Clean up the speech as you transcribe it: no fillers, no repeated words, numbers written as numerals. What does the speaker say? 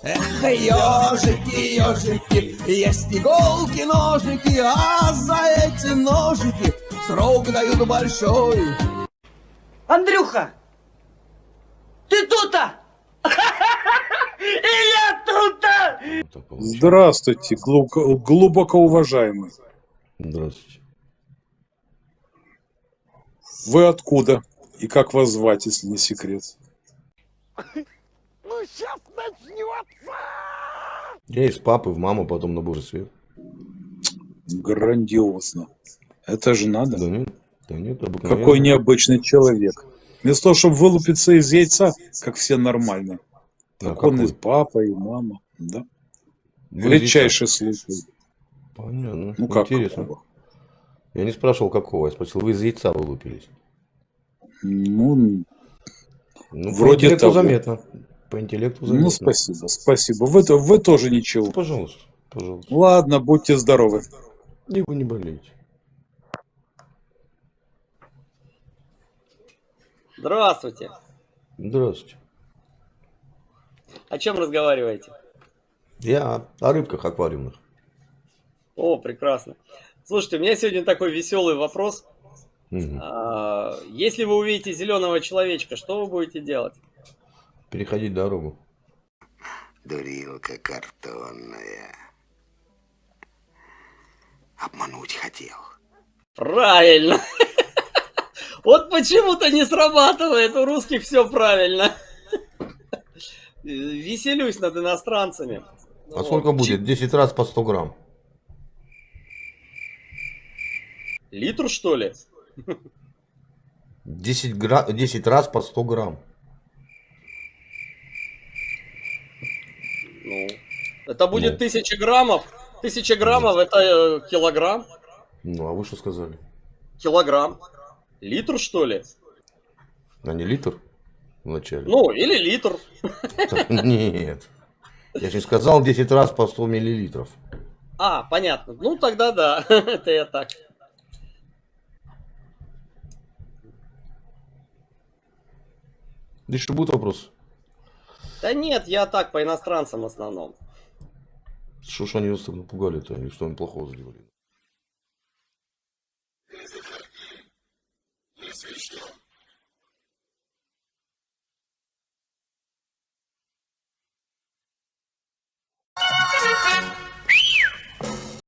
Эх, ежики, ежики, есть иголки, ножики, а за эти ножики срок дают большой. Андрюха, ты тут-то? И я тут-то! Здравствуйте, глубоко уважаемый. Здравствуйте. Вы откуда? И как вас звать, если не секрет? Ну сейчас начнется! Я из папы в маму, потом на Божий свет. Грандиозно. Это же надо. Да нет, обыкновенно. Какой необычный человек. Вместо того, чтобы вылупиться из яйца, как все нормальные. Да, Так он какой? и папа, и мама. Да. Вы из Редчайший случай. Понятно. Ну как Интересно. какого? Я не спрашивал, какого. Я спросил, вы из яйца вылупились. Ну, Ну, по вроде интеллекту того. заметно. По интеллекту заметно. Ну, спасибо, спасибо. Вы тоже ничего. Пожалуйста, пожалуйста. Ладно, будьте здоровы. И вы не болеете. Здравствуйте. Здравствуйте. О чем разговариваете? Я о рыбках аквариумных. О, прекрасно. Слушайте, у меня сегодня такой веселый вопрос. Мгм. Если вы увидите зеленого человечка, что вы будете делать? Переходить дорогу. Дурилка картонная. Обмануть хотел. Правильно. Вот почему-то не срабатывает. У русских все правильно. Веселюсь над иностранцами. А сколько будет? 10 раз по 100 грамм. Литр, что ли? 10 раз по 100 грамм. Ну, это будет Ну. 1000 граммов. 1000 граммов это килограмм. Ну, а вы что сказали? Килограмм. Литр, что ли? А не литр вначале? Ну, или литр. Нет. Я же не сказал 10 раз по 100 миллилитров. А, понятно. Ну, тогда да. Это я так. Да еще будет вопрос. Да нет, я так, по иностранцам в основном. Что ж они вас так напугали-то? Или что они плохого сделали? Если что,